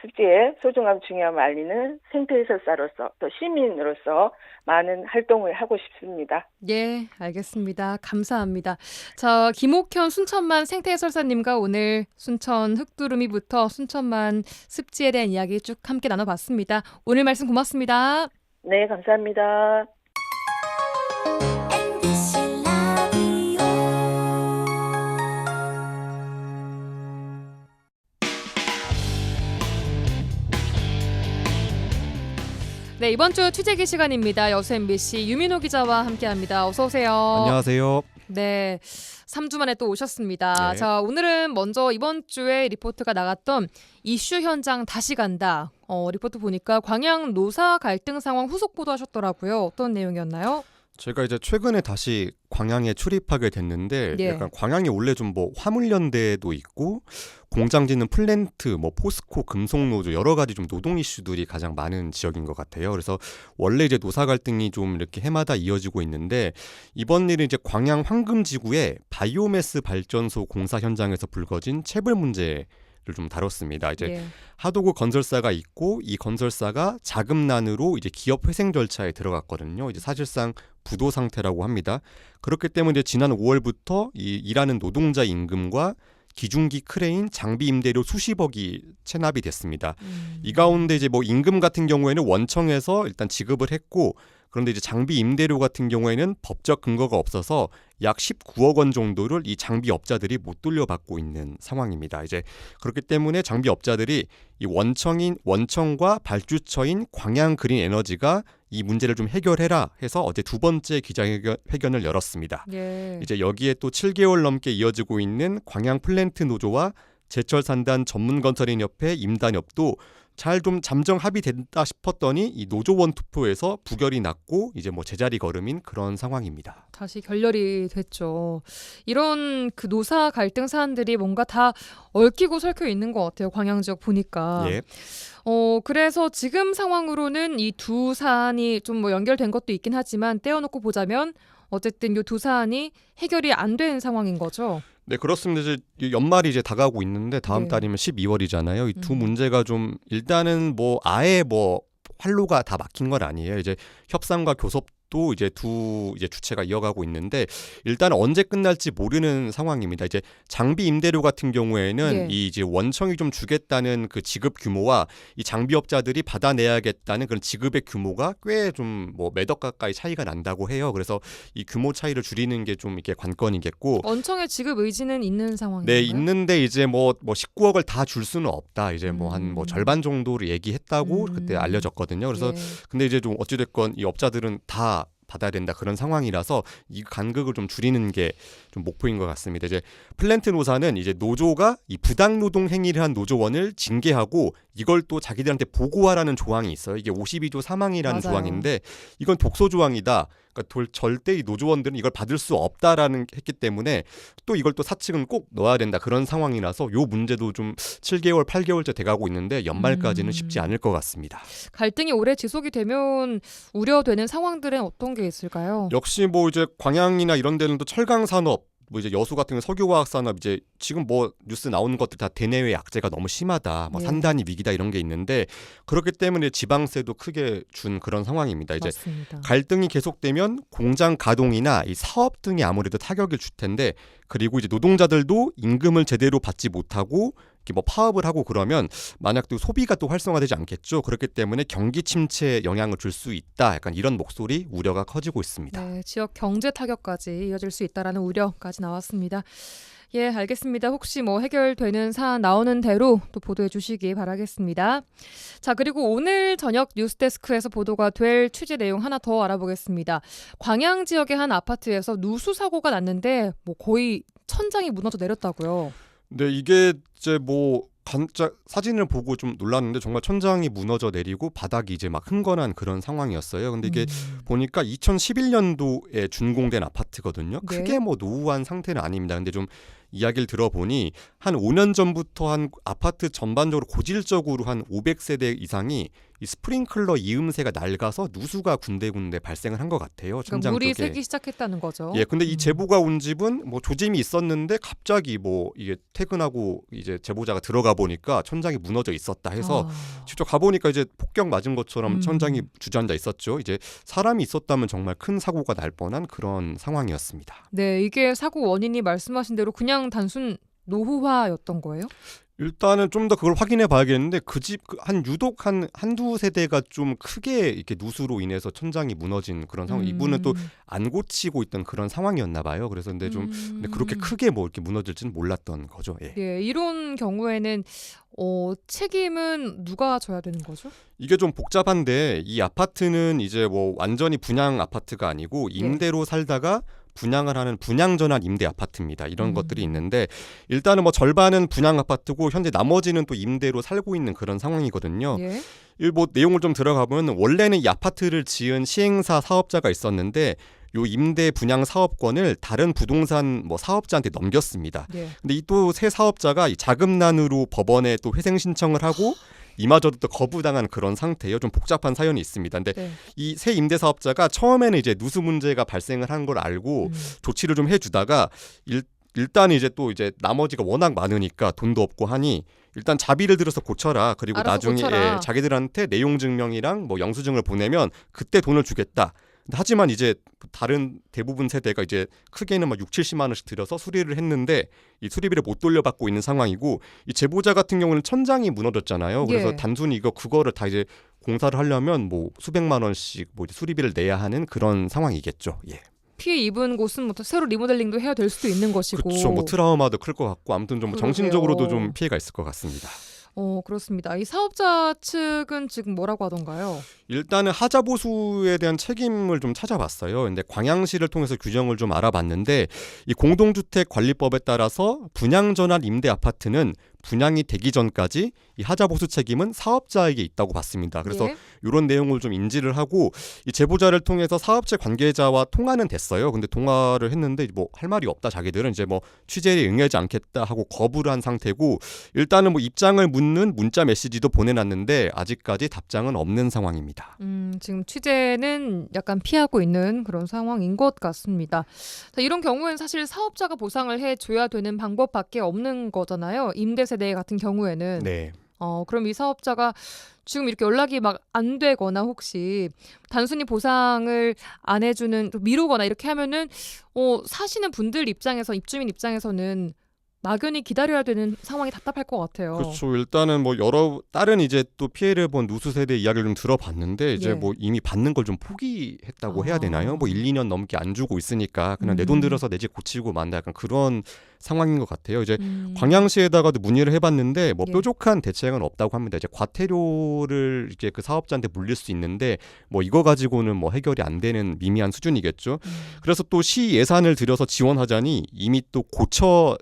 습지의 소중함, 중요함을 알리는 생태 해설사로서 또 시민으로서 많은 활동을 하고 싶습니다. 예, 알겠습니다. 감사합니다. 자, 김옥현 순천만 생태 해설사님과 오늘 순천 흑두루미부터 순천만 습지에 대한 이야기 쭉 함께 나눠봤습니다. 오늘 말씀 고맙습니다. 네, 감사합니다. 네, 이번 주 취재기 시간입니다. 여수 MBC 유민호 기자와 함께합니다. 어서 오세요. 안녕하세요. 네, 3주 만에 또 오셨습니다. 네. 자, 오늘은 먼저 이번 주에 리포트가 나갔던 이슈 현장 다시 간다. 리포트 보니까 광양 노사 갈등 상황 후속 보도하셨더라고요. 어떤 내용이었나요? 제가 이제 최근에 다시 광양에 출입하게 됐는데 예. 약간 광양이 원래 좀 뭐 화물연대도 있고 공장 짓는 플랜트, 뭐 포스코, 금속노조 여러 가지 좀 노동 이슈들이 가장 많은 지역인 것 같아요. 그래서 원래 이제 노사 갈등이 좀 이렇게 해마다 이어지고 있는데 이번 일은 이제 광양 황금지구의 바이오매스 발전소 공사 현장에서 불거진 체불 문제를 좀 다뤘습니다. 이제 예. 하도구 건설사가 있고 이 건설사가 자금난으로 이제 기업 회생 절차에 들어갔거든요. 이제 사실상 부도 상태라고 합니다. 그렇기 때문에 이제 지난 5월부터 이 일하는 노동자 임금과 기중기 크레인, 장비 임대료 수십억이 체납이 됐습니다. 이 가운데 이제 뭐 임금 같은 경우에는 원청에서 일단 지급을 했고 그런데 이제 장비 임대료 같은 경우에는 법적 근거가 없어서 약 19억 원 정도를 이 장비업자들이 못 돌려받고 있는 상황입니다. 이제 그렇기 때문에 장비업자들이 이 원청과 발주처인 광양그린에너지가 이 문제를 좀 해결해라 해서 어제 두 번째 기자회견을 열었습니다. 예. 이제 여기에 또 7개월 넘게 이어지고 있는 광양 플랜트 노조와 제철산단 전문건설인협회 임단협도 잘 좀 잠정 합의된다 싶었더니 이 노조원 투표에서 부결이 났고 이제 뭐 제자리 걸음인 그런 상황입니다. 다시 결렬이 됐죠. 이런 그 노사 갈등 사안들이 뭔가 다 얽히고 설켜 있는 것 같아요. 광양 지역 보니까. 예. 그래서 지금 상황으로는 이 두 사안이 좀 뭐 연결된 것도 있긴 하지만 떼어놓고 보자면 어쨌든 이 두 사안이 해결이 안 된 상황인 거죠. 네, 그렇습니다. 이제 연말이 이제 다가오고 있는데 다음 네. 달이면 12월이잖아요. 이 두 문제가 좀 일단은 뭐 아예 뭐 활로가 다 막힌 건 아니에요. 이제 협상과 교섭도 이제 두 주체가 이어가고 있는데 일단 언제 끝날지 모르는 상황입니다. 이제 장비 임대료 같은 경우에는 예. 이 이제 원청이 좀 주겠다는 그 지급 규모와 이 장비업자들이 받아내야겠다는 그런 지급의 규모가 꽤 좀 뭐 매덕 가까이 차이가 난다고 해요. 그래서 이 규모 차이를 줄이는 게 좀 이게 관건이겠고. 원청의 지급 의지는 있는 상황인가요? 네, 있는데 이제 뭐 19억을 다 줄 수는 없다. 이제 뭐 한 뭐 절반 정도를 얘기했다고 그때 알려졌거든요. 그래서 예. 근데 이제 좀 어찌됐건 이 업자들은 다 받아야 된다 그런 상황이라서 이 간극을 좀 줄이는 게 좀 목표인 것 같습니다. 이제 플랜트 노사는 이제 노조가 이 부당 노동 행위를 한 노조원을 징계하고 이걸 또 자기들한테 보고하라는 조항이 있어요. 이게 52조 3항이라는 맞아요. 조항인데 이건 독소 조항이다. 그러니까 절대 이 노조원들은 이걸 받을 수 없다라는 했기 때문에 또 이걸 또 사측은 꼭 넣어야 된다 그런 상황이라서 요 문제도 좀 7개월, 8개월째 돼가고 있는데 연말까지는 쉽지 않을 것 같습니다. 갈등이 오래 지속이 되면 우려되는 상황들은 어떤 게 있을까요? 역시 뭐 이제 광양이나 이런 데는 또 철강 산업 뭐 이제 여수 같은 석유화학 산업 이제 지금 뭐 뉴스 나오는 것들 다 대내외 약재가 너무 심하다. 뭐 예. 산단이 위기다 이런 게 있는데 그렇기 때문에 지방세도 크게 준 그런 상황입니다. 이제 맞습니다. 갈등이 계속되면 공장 가동이나 이 사업 등이 아무래도 타격을 줄 텐데 그리고 이제 노동자들도 임금을 제대로 받지 못하고 이렇게 뭐 파업을 하고 그러면 만약 또 소비가 또 활성화되지 않겠죠. 그렇기 때문에 경기 침체에 영향을 줄 수 있다. 약간 이런 목소리 우려가 커지고 있습니다. 네, 지역 경제 타격까지 이어질 수 있다라는 우려까지 나왔습니다. 예, 알겠습니다. 혹시 뭐 해결되는 사안 나오는 대로 또 보도해 주시기 바라겠습니다. 자, 그리고 오늘 저녁 뉴스데스크에서 보도가 될 취재 내용 하나 더 알아보겠습니다. 광양 지역의 한 아파트에서 누수 사고가 났는데 뭐 거의 천장이 무너져 내렸다고요. 네, 이게 이제 뭐 사진을 보고 좀 놀랐는데 정말 천장이 무너져 내리고 바닥이 이제 막 흥건한 그런 상황이었어요. 근데 이게 보니까 2011년도에 준공된 아파트거든요. 네. 크게 뭐 노후한 상태는 아닙니다. 근데 좀 이야기를 들어보니 한 5년 전부터 한 아파트 전반적으로 고질적으로 한 500세대 이상이 이 스프링클러 이음새가 낡아서 누수가 군데군데 발생을 한 것 같아요. 그러니까 천장 물이 쪽에. 새기 시작했다는 거죠. 예, 근데 이 제보가 온 집은 뭐 조짐이 있었는데 갑자기 뭐 이게 퇴근하고 이제 제보자가 들어가 보니까 천장이 무너져 있었다 해서 직접 가보니까 이제 폭격 맞은 것처럼 천장이 주저앉아 있었죠. 이제 사람이 있었다면 정말 큰 사고가 날 뻔한 그런 상황이었습니다. 네, 이게 사고 원인이 말씀하신 대로 그냥 단순 노후화였던 거예요? 일단은 좀 더 그걸 확인해 봐야겠는데 그 집 한 유독 한두 세대가 좀 크게 이렇게 누수로 인해서 천장이 무너진 그런 상황. 이분은 또 안 고치고 있던 그런 상황이었나 봐요. 그래서 근데 좀 근데 그렇게 크게 뭐 이렇게 무너질지는 몰랐던 거죠. 예. 예, 이런 경우에는 책임은 누가 져야 되는 거죠? 이게 좀 복잡한데 이 아파트는 이제 뭐 완전히 분양 아파트가 아니고 임대로 살다가 분양을 하는 분양전환 임대 아파트입니다. 이런 것들이 있는데 일단은 뭐 절반은 분양 아파트고 현재 나머지는 또 임대로 살고 있는 그런 상황이거든요. 예. 이 뭐 내용을 좀 들어가보면 원래는 이 아파트를 지은 시행사 사업자가 있었는데 요 임대 분양 사업권을 다른 부동산 뭐 사업자한테 넘겼습니다. 예. 근데 이 또 새 사업자가 이 자금난으로 법원에 또 회생 신청을 하고 이마저도 또 거부당한 그런 상태예요. 좀 복잡한 사연이 있습니다. 근데 네. 이 새 임대 사업자가 처음에는 이제 누수 문제가 발생을 한 걸 알고 조치를 좀 해주다가 일단 이제 또 이제 나머지가 워낙 많으니까 돈도 없고 하니 일단 자비를 들어서 고쳐라. 그리고 알아서 나중에 고쳐라. 자기들한테 내용 증명이랑 뭐 영수증을 보내면 그때 돈을 주겠다. 하지만 이제 다른 대부분 세대가 이제 크게는 막 6, 70만 원씩 들여서 수리를 했는데 이 수리비를 못 돌려받고 있는 상황이고 이 제보자 같은 경우는 천장이 무너졌잖아요. 그래서 예. 단순히 그거를 다 이제 공사를 하려면 뭐 수백만 원씩 뭐 이제 수리비를 내야 하는 그런 상황이겠죠. 예. 피해 입은 곳은 뭐 새로 리모델링도 해야 될 수도 있는 것이고. 그렇죠. 뭐 트라우마도 클 것 같고 아무튼 좀 그러게요. 정신적으로도 좀 피해가 있을 것 같습니다. 그렇습니다. 이 사업자 측은 지금 뭐라고 하던가요? 일단은 하자 보수에 대한 책임을 좀 찾아봤어요. 근데 광양시를 통해서 규정을 좀 알아봤는데 이 공동주택관리법에 따라서 분양 전환 임대 아파트는 분양이 되기 전까지 이 하자 보수 책임은 사업자에게 있다고 봤습니다. 그래서 예. 이런 내용을 좀 인지를 하고 이 제보자를 통해서 사업체 관계자와 통화는 됐어요. 근데 통화를 했는데 뭐 할 말이 없다. 자기들은 이제 뭐 취재에 응하지 않겠다 하고 거부를 한 상태고 일단은 뭐 입장을 묻는 문자 메시지도 보내놨는데 아직까지 답장은 없는 상황입니다. 지금 취재는 약간 피하고 있는 그런 상황인 것 같습니다. 자, 이런 경우에는 사실 사업자가 보상을 해줘야 되는 방법밖에 없는 거잖아요. 임대세대 같은 경우에는. 네. 그럼 이 사업자가 지금 이렇게 연락이 막 안 되거나 혹시 단순히 보상을 안 해주는 또 미루거나 이렇게 하면은 사시는 분들 입장에서 입주민 입장에서는 막연히 기다려야 되는 상황이 답답할 것 같아요. 그렇죠. 일단은 뭐 여러 다른 이제 또 피해를 본 누수 세대 이야기를 좀 들어봤는데 이제 예. 뭐 이미 받는 걸 좀 포기했다고 해야 되나요? 뭐 1, 2년 넘게 안 주고 있으니까 그냥 내 돈 들여서 내 집 고치고 만다 약간 그런 상황인 것 같아요. 이제 광양시에다가도 문의를 해봤는데 뭐 예. 뾰족한 대책은 없다고 합니다. 이제 과태료를 이제 그 사업자한테 물릴 수 있는데 뭐 이거 가지고는 뭐 해결이 안 되는 미미한 수준이겠죠. 그래서 또 시 예산을 들여서 지원하자니 이미 또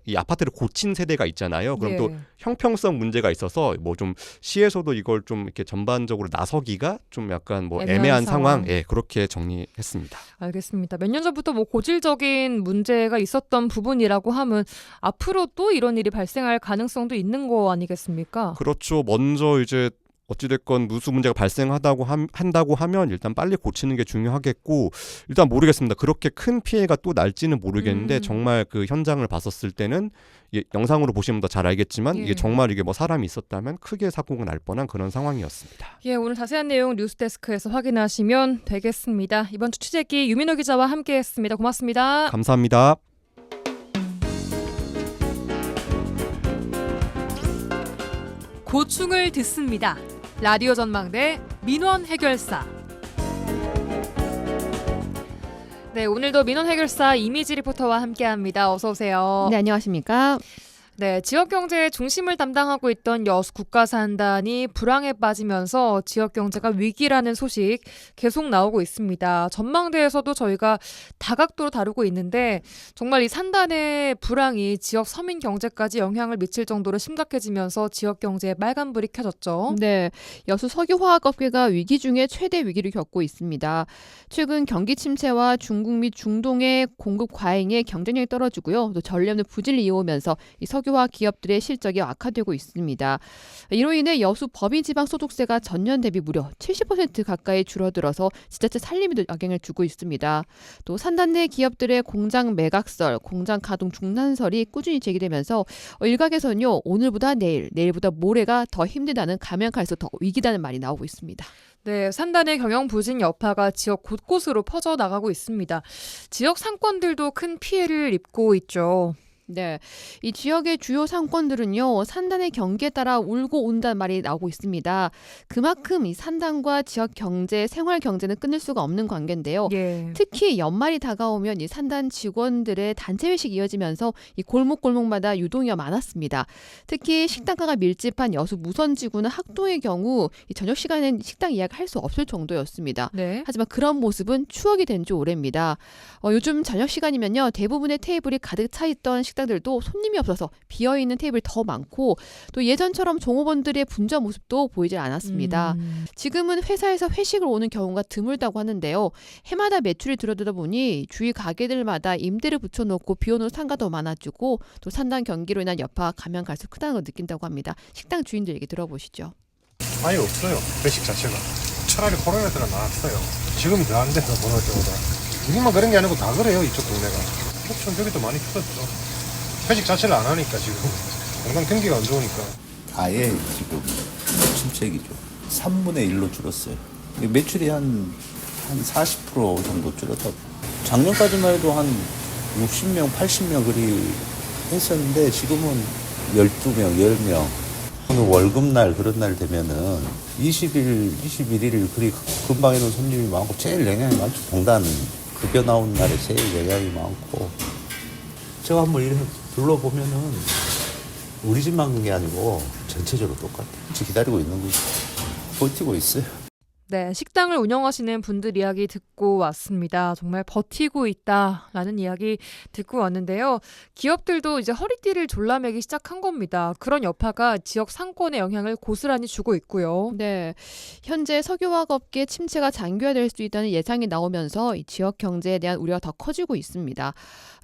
이 아파트를 고친 세대가 있잖아요. 그럼 예. 또 형평성 문제가 있어서 뭐 좀 시에서도 이걸 좀 이렇게 전반적으로 나서기가 좀 약간 뭐 애매한 상황, 예, 그렇게 정리했습니다. 알겠습니다. 몇 년 전부터 뭐 고질적인 문제가 있었던 부분이라고 하면 앞으로 또 이런 일이 발생할 가능성도 있는 거 아니겠습니까? 그렇죠. 먼저 이제 어찌됐건 누수 문제가 한다고 하면 일단 빨리 고치는 게 중요하겠고 일단 모르겠습니다. 그렇게 큰 피해가 또 날지는 모르겠는데 정말 그 현장을 봤었을 때는 영상으로 보시면 더 잘 알겠지만 예. 이게 정말 이게 뭐 사람이 있었다면 크게 사고가 날 뻔한 그런 상황이었습니다. 예, 오늘 자세한 내용 뉴스데스크에서 확인하시면 되겠습니다. 이번 주 취재기 유민호 기자와 함께했습니다. 고맙습니다. 감사합니다. 고충을 듣습니다. 라디오 전망대 민원 해결사. 네, 오늘도 민원 해결사 이미지 리포터와 함께합니다. 어서 오세요. 네, 안녕하십니까? 네, 지역 경제의 중심을 담당하고 있던 여수 국가산단이 불황에 빠지면서 지역 경제가 위기라는 소식 계속 나오고 있습니다. 전망대에서도 저희가 다각도로 다루고 있는데 정말 이 산단의 불황이 지역 서민 경제까지 영향을 미칠 정도로 심각해지면서 지역 경제에 빨간불이 켜졌죠. 네, 여수 석유화학업계가 위기 중에 최대 위기를 겪고 있습니다. 최근 경기 침체와 중국 및 중동의 공급 과잉에 경쟁력이 떨어지고요. 또 전례 없는 부진을 이어오면서 이 석유화학 기업들의 실적이 악화되고 있습니다. 이로 인해 여수 법인지방소득세가 전년 대비 무려 70% 가까이 줄어들어서 지자체 살림에도 악영향을 주고 있습니다. 또 산단 내 기업들의 공장 매각설, 공장 가동 중단설이 꾸준히 제기되면서 일각에서는요, 오늘보다 내일보다 모레가 더 힘들다는 가면 갈수록 더 위기다는 말이 나오고 있습니다. 네, 산단의 경영 부진 여파가 지역 곳곳으로 퍼져나가고 있습니다. 지역 상권들도 큰 피해를 입고 있죠. 네, 이 지역의 주요 상권들은요, 산단의 경기에 따라 울고 온다는 말이 나오고 있습니다. 그만큼 이 산단과 지역 경제, 생활 경제는 끊을 수가 없는 관계인데요. 예. 특히 연말이 다가오면 이 산단 직원들의 단체 회식이 이어지면서 이 골목골목마다 유동이가 많았습니다. 특히 식당가가 밀집한 여수 무선지구나 학동의 경우 이 저녁 시간엔 식당 예약을 할 수 없을 정도였습니다. 네. 하지만 그런 모습은 추억이 된 지 오래입니다. 요즘 저녁 시간이면요, 대부분의 테이블이 가득 차 있던 식당들도 손님이 없어서 비어있는 테이블이 더 많고 또 예전처럼 종업원들의 분주한 모습도 보이질 않았습니다. 지금은 회사에서 회식을 오는 경우가 드물다고 하는데요. 해마다 매출이 줄어들다 보니 주위 가게들마다 임대를 붙여놓고 비워놓은 상가도 많아지고 또 산단 경기로 인한 여파가 가면 갈수록 크다는 걸 느낀다고 합니다. 식당 주인들 얘기 들어보시죠. 아예 없어요. 회식 자체가. 차라리 코로나 때는 나았어요. 지금이 더 안 돼서 보낼 때보다. 우리만 그런 게 아니고 다 그래요. 이쪽 동네가. 옥천 저기도 많이 줄었죠. 회식 자체를 안 하니까 지금. 공장 경기가 안 좋으니까. 아예 지금 침체기죠. 3분의 1로 줄었어요. 매출이 한 한 40% 정도 줄었다고. 작년까지만 해도 한 60명, 80명 그리 했었는데 지금은 12명, 10명. 오늘 월급날 그런 날 되면은 20일, 21일 그리 금방 이런 손님이 많고 제일 영향이 많죠. 동단 급여 나온 날에 제일 영향이 많고. 제가 한번 이렇게 둘러보면은 우리 집만 그런 게 아니고 전체적으로 똑같아요. 기다리고 있는 거죠. 버티고 있어요. 네, 식당을 운영하시는 분들 이야기 듣고 왔습니다. 정말 버티고 있다라는 이야기 듣고 왔는데요. 기업들도 이제 허리띠를 졸라매기 시작한 겁니다. 그런 여파가 지역 상권에 영향을 고스란히 주고 있고요. 네, 현재 석유화학업계 침체가 장기화될 수 있다는 예상이 나오면서 이 지역 경제에 대한 우려가 더 커지고 있습니다.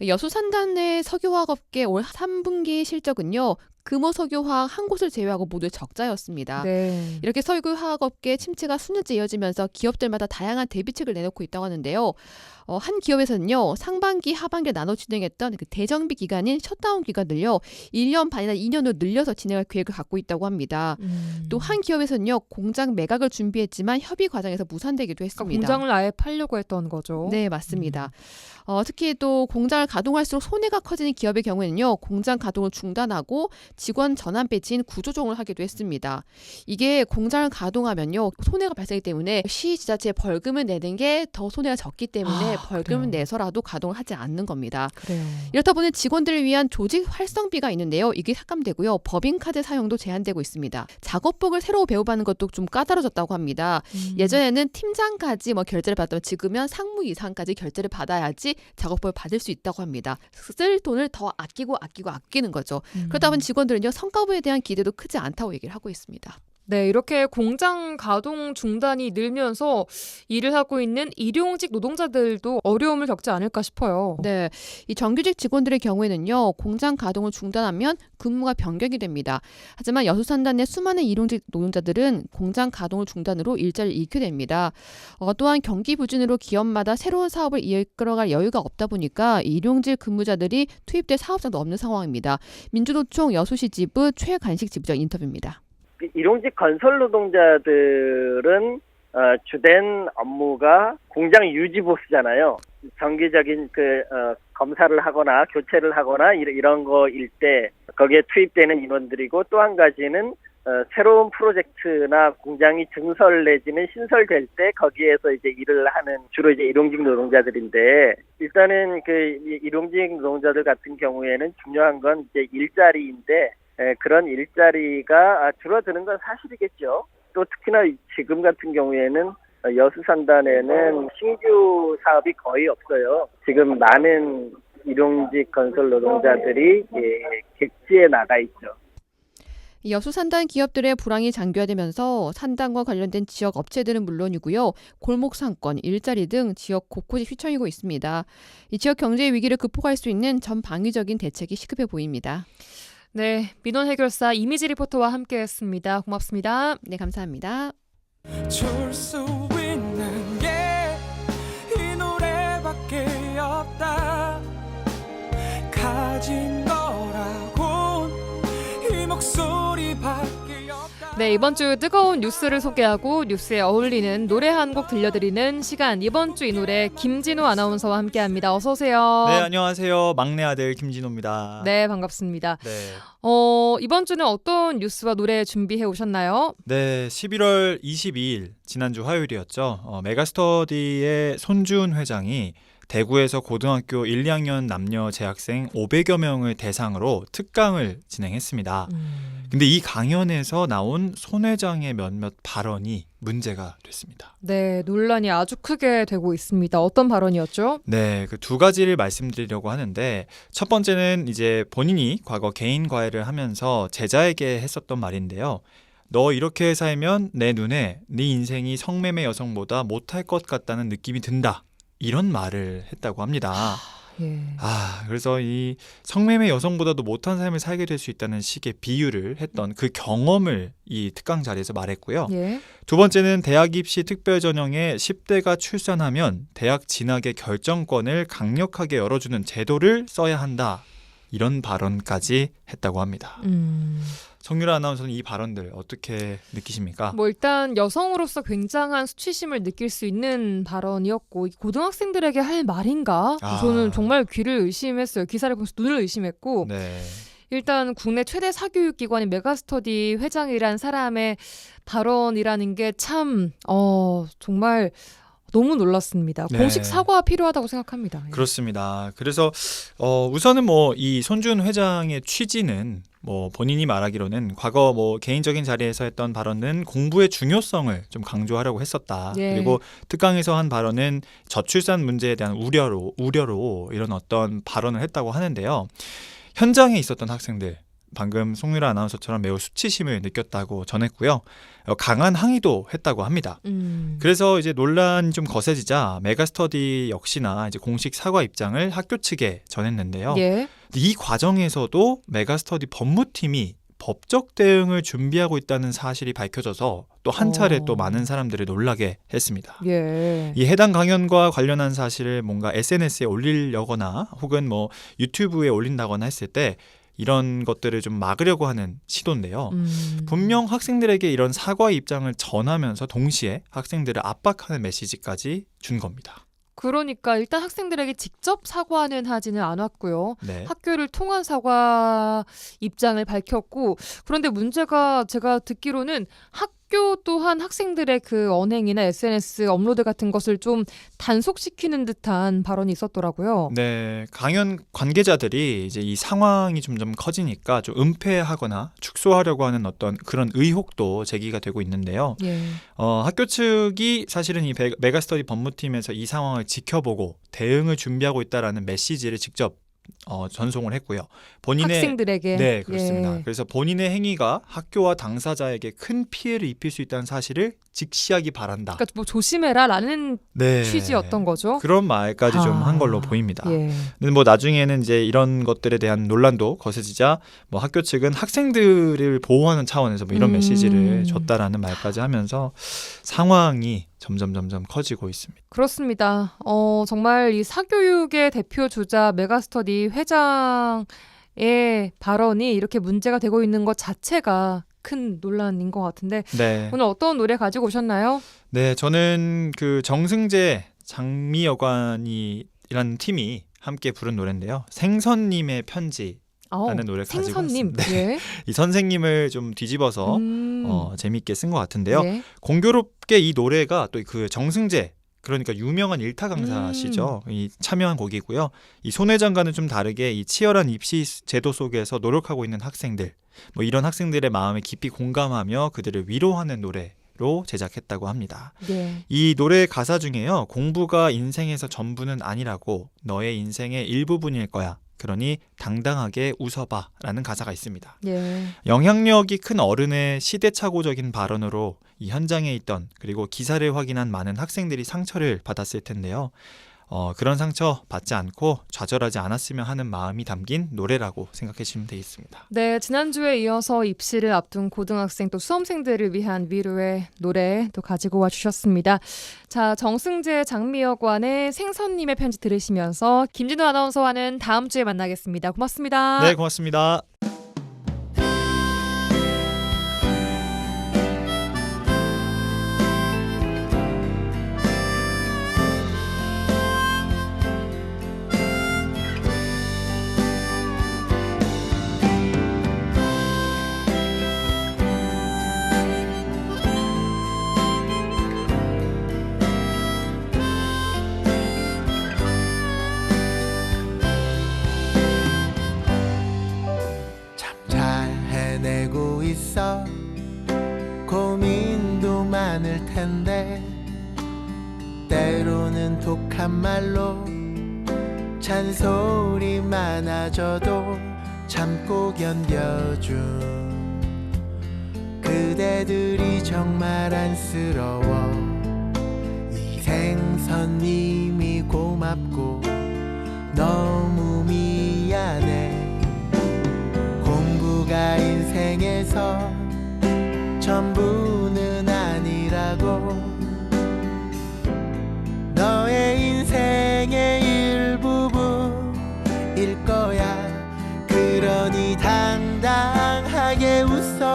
여수 산단의 석유화학업계 올 3분기 실적은요. 금호석유화학 한 곳을 제외하고 모두 적자였습니다. 네. 이렇게 석유화학업계 침체가 수년째 이어지면서 기업들마다 다양한 대비책을 내놓고 있다고 하는데요. 한 기업에서는요. 상반기, 하반기에 나눠 진행했던 그 대정비 기간인 셧다운 기간을요. 1년 반이나 2년으로 늘려서 진행할 계획을 갖고 있다고 합니다. 또 한 기업에서는요. 공장 매각을 준비했지만 협의 과정에서 무산되기도 했습니다. 그러니까 공장을 아예 팔려고 했던 거죠. 네, 맞습니다. 특히 또 공장을 가동할수록 손해가 커지는 기업의 경우에는요. 공장 가동을 중단하고 직원 전환 배치인 구조조정을 하기도 했습니다. 이게 공장을 가동하면요. 손해가 발생하기 때문에 시 지자체에 벌금을 내는 게 더 손해가 적기 때문에 벌금을 그래요. 내서라도 가동을 하지 않는 겁니다. 그래요. 이렇다 보니 직원들을 위한 조직 활성비가 있는데요. 이게 삭감되고요. 법인카드 사용도 제한되고 있습니다. 작업복을 새로 배워받는 것도 좀 까다로워졌다고 합니다. 예전에는 팀장까지 결제를 받았다면 지금은 상무 이상까지 결제를 받아야지 작업복을 받을 수 있다고 합니다. 쓸 돈을 더 아끼는 거죠. 그러다 보니 직원들은요. 성과부에 대한 기대도 크지 않다고 얘기를 하고 있습니다. 네, 이렇게 공장 가동 중단이 늘면서 일을 하고 있는 일용직 노동자들도 어려움을 겪지 않을까 싶어요. 네, 이 정규직 직원들의 경우에는요. 공장 가동을 중단하면 근무가 변경이 됩니다. 하지만 여수산단 내 수많은 일용직 노동자들은 공장 가동을 중단으로 일자리를 잃게 됩니다. 또한 경기 부진으로 기업마다 새로운 사업을 이끌어갈 여유가 없다 보니까 일용직 근무자들이 투입될 사업장도 없는 상황입니다. 민주노총 여수시 지부 최간식 지부장 인터뷰입니다. 일용직 건설 노동자들은 주된 업무가 공장 유지 보수잖아요. 정기적인 검사를 하거나 교체를 하거나 이런 거일 때 거기에 투입되는 인원들이고, 또 한 가지는 새로운 프로젝트나 공장이 증설 내지는 신설될 때 거기에서 이제 일을 하는 주로 이제 일용직 노동자들인데, 일단은 일용직 노동자들 같은 경우에는 중요한 건 이제 일자리인데, 그런 일자리가 줄어드는 건 사실이겠죠. 또 특히나 지금 같은 경우에는 여수산단에는 신규 사업이 거의 없어요. 지금 많은 일용직 건설 노동자들이 객지에 나가 있죠. 여수 산단 기업들의 불황이 장기화되면서 산단과 관련된 지역 업체들은 물론이고요. 골목 상권, 일자리 등 지역 곳곳이 휘청이고 있습니다. 이 지역 경제의 위기를 극복할 수 있는 전방위적인 대책이 시급해 보입니다. 네, 민원 해결사 이미지 리포터와 함께했습니다. 고맙습니다. 네, 감사합니다. 줄 수 있는 게 이 노래밖에 없다. 가진 거라곤 이 목소리밖에 없다. 네, 이번 주 뜨거운 뉴스를 소개하고 뉴스에 어울리는 노래 한 곡 들려드리는 시간, 이번 주 이 노래 김진우 아나운서와 함께합니다. 어서 오세요. 네, 안녕하세요. 막내 아들 김진호입니다. 네, 반갑습니다. 네. 이번 주는 어떤 뉴스와 노래 준비해 오셨나요? 네, 11월 22일 지난주 화요일이었죠. 메가스터디의 손준 회장이 대구에서 고등학교 1, 2학년 남녀 재학생 500여 명을 대상으로 특강을 진행했습니다. 근데 이 강연에서 나온 손 회장의 몇몇 발언이 문제가 됐습니다. 네, 논란이 아주 크게 되고 있습니다. 어떤 발언이었죠? 네, 그 두 가지를 말씀드리려고 하는데, 첫 번째는 이제 본인이 과거 개인 과외를 하면서 제자에게 했었던 말인데요. 너 이렇게 살면 내 눈에 네 인생이 성매매 여성보다 못할 것 같다는 느낌이 든다. 이런 말을 했다고 합니다. 예. 그래서 이 성매매 여성보다도 못한 삶을 살게 될 수 있다는 식의 비유를 했던 그 경험을 이 특강 자리에서 말했고요. 예. 두 번째는 대학 입시 특별 전형에 10대가 출산하면 대학 진학의 결정권을 강력하게 열어주는 제도를 써야 한다. 이런 발언까지 했다고 합니다. 성유라 아나운서는 이 발언들 어떻게 느끼십니까? 뭐 일단 여성으로서 굉장한 수치심을 느낄 수 있는 발언이었고 고등학생들에게 할 말인가? 저는 정말 귀를 의심했어요. 기사를 보면서 눈을 의심했고 네. 일단 국내 최대 사교육기관인 메가스터디 회장이란 사람의 발언이라는 게 참 정말 너무 놀랐습니다. 네. 공식 사과가 필요하다고 생각합니다. 그렇습니다. 그래서 우선은 뭐 이 손준 회장의 취지는 뭐 본인이 말하기로는 과거 뭐 개인적인 자리에서 했던 발언은 공부의 중요성을 좀 강조하려고 했었다. 예. 그리고 특강에서 한 발언은 저출산 문제에 대한 우려로 이런 어떤 발언을 했다고 하는데요. 현장에 있었던 학생들 방금 송유라 아나운서처럼 매우 수치심을 느꼈다고 전했고요. 강한 항의도 했다고 합니다. 그래서 이제 논란이 좀 거세지자 메가스터디 역시나 이제 공식 사과 입장을 학교 측에 전했는데요. 예. 이 과정에서도 메가스터디 법무팀이 법적 대응을 준비하고 있다는 사실이 밝혀져서 또 한 차례 또 많은 사람들을 놀라게 했습니다. 예. 이 해당 강연과 관련한 사실을 뭔가 SNS에 올리려거나 혹은 뭐 유튜브에 올린다거나 했을 때 이런 것들을 좀 막으려고 하는 시도인데요. 분명 학생들에게 이런 사과의 입장을 전하면서 동시에 학생들을 압박하는 메시지까지 준 겁니다. 그러니까 일단 학생들에게 직접 사과는 하지는 않았고요. 네. 학교를 통한 사과 입장을 밝혔고 그런데 문제가 제가 듣기로는 학교 또한 학생들의 그 언행이나 SNS 업로드 같은 것을 좀 단속시키는 듯한 발언이 있었더라고요. 네, 강연 관계자들이 이제 이 상황이 점점 커지니까 좀 은폐하거나 축소하려고 하는 어떤 그런 의혹도 제기가 되고 있는데요. 예. 학교 측이 사실은 이 메가스터디 법무팀에서 이 상황을 지켜보고 대응을 준비하고 있다라는 메시지를 직접 전송을 했고요. 본인의 학생들에게. 네, 그렇습니다. 예. 그래서 본인의 행위가 학교와 당사자에게 큰 피해를 입힐 수 있다는 사실을 직시하기 바란다. 그러니까 뭐 조심해라라는 네. 취지였던 거죠. 그런 말까지 좀 한 걸로 보입니다. 예. 근데 뭐 나중에는 이제 이런 것들에 대한 논란도 거세지자 뭐 학교 측은 학생들을 보호하는 차원에서 뭐 이런 메시지를 줬다라는 말까지 하면서 상황이 점점 커지고 있습니다. 그렇습니다. 정말 이 사교육의 대표 주자 메가스터디 회장의 발언이 이렇게 문제가 되고 있는 것 자체가 큰 논란인 것 같은데 네. 오늘 어떤 노래 가지고 오셨나요? 네, 저는 그 정승재 장미여관이라는 팀이 함께 부른 노래인데요. 생선님의 편지. 라는 노래를 가지고 생선님. 왔습니다. 네. 예. 이 선생님을 좀 뒤집어서 재미있게 쓴 것 같은데요. 네. 공교롭게 이 노래가 또 그 정승재 그러니까 유명한 일타 강사시죠. 이 참여한 곡이고요. 이 손 회장과는 좀 다르게 이 치열한 입시 제도 속에서 노력하고 있는 학생들, 뭐 이런 학생들의 마음에 깊이 공감하며 그들을 위로하는 노래로 제작했다고 합니다. 네. 이 노래 가사 중에요. 공부가 인생에서 전부는 아니라고 너의 인생의 일부분일 거야. 그러니 당당하게 웃어봐 라는 가사가 있습니다. 예. 영향력이 큰 어른의 시대착오적인 발언으로 이 현장에 있던 그리고 기사를 확인한 많은 학생들이 상처를 받았을 텐데요. 그런 상처 받지 않고 좌절하지 않았으면 하는 마음이 담긴 노래라고 생각하시면 되겠습니다. 네, 지난주에 이어서 입시를 앞둔 고등학생 또 수험생들을 위한 위로의 노래 또 가지고 와주셨습니다. 자, 정승재 장미여관의 생선님의 편지 들으시면서 김진우 아나운서와는 다음 주에 만나겠습니다. 고맙습니다. 네, 고맙습니다. 해내고 있어 고민도 많을 텐데 때로는 독한 말로 잔소리 많아져도 참고 견뎌준 그대들이 정말 안쓰러워 이 생선님이 고맙고 너무 미안해 공부가 인생에서 전부는 아니라고 너의 인생의 일부분일 거야 그러니 당당하게 웃어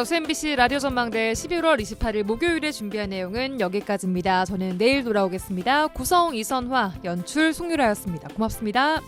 여수 MBC 라디오 전망대 11월 28일 목요일에 준비한 내용은 여기까지입니다. 저는 내일 돌아오겠습니다. 구성 이선화, 연출 송유라였습니다. 고맙습니다.